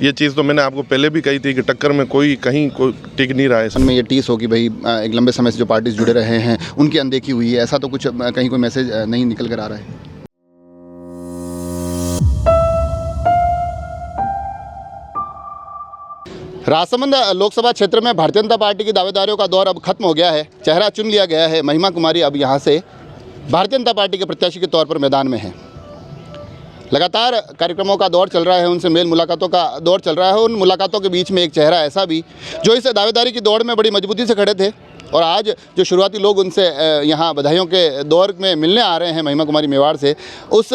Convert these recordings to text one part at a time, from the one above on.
ये चीज़ तो मैंने आपको पहले भी कही थी कि टक्कर में कोई कहीं कोई टिक नहीं रहा है। में ये टीस हो कि भाई एक लंबे समय से जो पार्टीज जुड़े रहे हैं उनकी अनदेखी हुई है, ऐसा तो कुछ कहीं कोई मैसेज नहीं निकल कर आ रहा है। राजसमंद लोकसभा क्षेत्र में भारतीय जनता पार्टी की दावेदारियों का दौर अब खत्म हो गया है। चेहरा चुन लिया गया है। महिमा कुमारी अब यहाँ से भारतीय जनता पार्टी के प्रत्याशी के तौर पर मैदान में हैं। लगातार कार्यक्रमों का दौर चल रहा है, उनसे मेल मुलाकातों का दौर चल रहा है। उन मुलाकातों के बीच में एक चेहरा ऐसा भी जो इस दावेदारी की दौड़ में बड़ी मजबूती से खड़े थे और आज जो शुरुआती लोग उनसे यहाँ बधाइयों के दौर में मिलने आ रहे हैं महिमा कुमारी मेवाड़ से, उस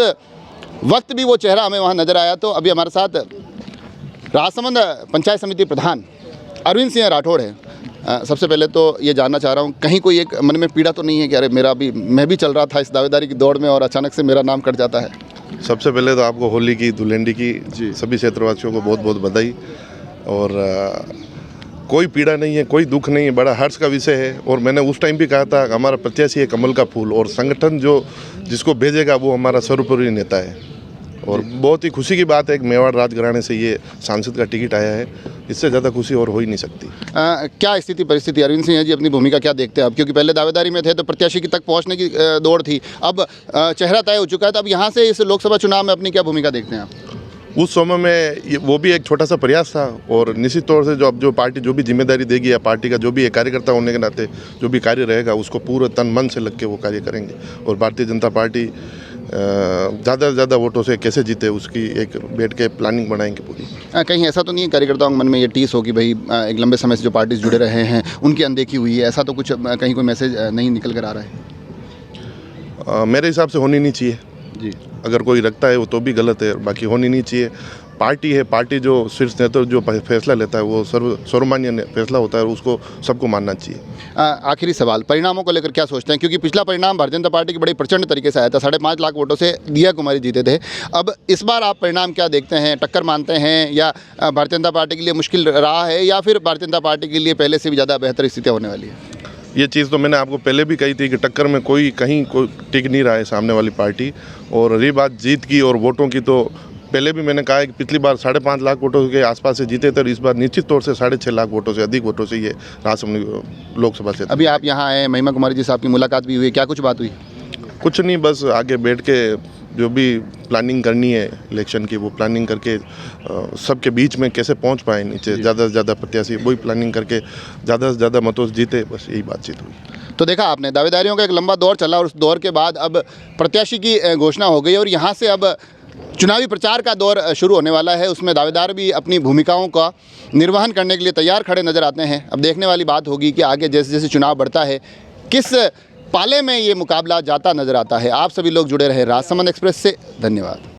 वक्त भी वो चेहरा हमें वहाँ नज़र आया। तो अभी हमारे साथ राजसमंद पंचायत समिति प्रधान अरविंद सिंह राठौड़ है। सबसे पहले तो ये जानना चाह रहा हूँ, कहीं कोई एक मन में पीड़ा तो नहीं है कि अरे मैं भी चल रहा था इस दावेदारी की दौड़ में और अचानक से मेरा नाम कट जाता है? सबसे पहले तो आपको होली की, धुलेंडी की सभी क्षेत्रवासियों को बहुत बहुत बधाई। और कोई पीड़ा नहीं है, कोई दुख नहीं है, बड़ा हर्ष का विषय है। और मैंने उस टाइम भी कहा था हमारा प्रत्याशी है कमल का फूल और संगठन जो जिसको भेजेगा वो हमारा सर्वोपरि नेता है। और बहुत ही खुशी की बात है कि मेवाड़ राजघराने से ये सांसद का टिकट आया है, इससे ज़्यादा खुशी और हो ही नहीं सकती। क्या स्थिति परिस्थिति अरविंद सिंह जी, अपनी भूमिका क्या देखते हैं आप? क्योंकि पहले दावेदारी में थे तो प्रत्याशी की तक पहुंचने की दौड़ थी, अब चेहरा तय हो चुका है, तो अब यहाँ से इस लोकसभा चुनाव में अपनी क्या भूमिका देखते हैं आप? उस समय में वो भी एक छोटा सा प्रयास था और निश्चित तौर से जो पार्टी जो भी जिम्मेदारी देगी या पार्टी का जो भी एक कार्यकर्ता होने के नाते जो भी कार्य रहेगा उसको पूरे तन मन से लग के वो कार्य करेंगे। और भारतीय जनता पार्टी ज़्यादा से ज़्यादा वोटों से कैसे जीते उसकी एक बैठ के प्लानिंग बनाएंगे पूरी। कहीं ऐसा तो नहीं है कार्यकर्ताओं के मन में ये टीस हो कि भाई एक लंबे समय से जो पार्टीज जुड़े रहे हैं उनकी अनदेखी हुई है, ऐसा तो कुछ कहीं कोई मैसेज नहीं निकल कर आ रहा है? मेरे हिसाब से होनी नहीं चाहिए जी। अगर कोई रखता है वो तो भी गलत है, बाकी होनी नहीं चाहिए। पार्टी है, पार्टी जो शीर्ष नेतृत्व जो फैसला लेता है वो सर्वमान्य फैसला होता है और उसको सबको मानना चाहिए। आखिरी सवाल, परिणामों को लेकर क्या सोचते हैं? क्योंकि पिछला परिणाम भारतीय जनता पार्टी की बड़ी प्रचंड तरीके से आया था, 5.5 लाख वोटों से दिया कुमारी जीते थे। अब इस बार आप परिणाम क्या देखते हैं? टक्कर मानते हैं या भारतीय जनता पार्टी के लिए मुश्किल रहा है या फिर भारतीय जनता पार्टी के लिए पहले से भी ज़्यादा बेहतर स्थितियाँ होने वाली है? ये चीज़ तो मैंने आपको पहले भी कही थी कि टक्कर में कोई कहीं कोई टिक नहीं रहा है सामने वाली पार्टी। और रही बात जीत की और वोटों की, तो पहले भी मैंने कहा है कि पिछली बार 5.5 लाख वोटों के आसपास से जीते थे और इस बार निश्चित तौर से 6.5 लाख वोटों से अधिक वोटों से ये राजसमंद लोकसभा से। अभी आप यहाँ आए, महिमा कुमारी जी से आपकी मुलाकात भी हुई, क्या कुछ बात हुई? कुछ नहीं, बस आगे बैठ के जो भी प्लानिंग करनी है इलेक्शन की वो प्लानिंग करके सबके बीच में कैसे पहुंच पाए नीचे ज़्यादा से ज़्यादा प्रत्याशी, वही प्लानिंग करके ज़्यादा से ज़्यादा मतों से जीते, बस यही बातचीत हुई। तो देखा आपने, दावेदारियों का एक लंबा दौर चला और उस दौर के बाद अब प्रत्याशी की घोषणा हो गई और यहाँ से अब चुनावी प्रचार का दौर शुरू होने वाला है। उसमें दावेदार भी अपनी भूमिकाओं का निर्वहन करने के लिए तैयार खड़े नजर आते हैं। अब देखने वाली बात होगी कि आगे जैसे जैसे चुनाव बढ़ता है किस पाले में ये मुकाबला जाता नजर आता है। आप सभी लोग जुड़े रहे राजसमंद एक्सप्रेस से। धन्यवाद।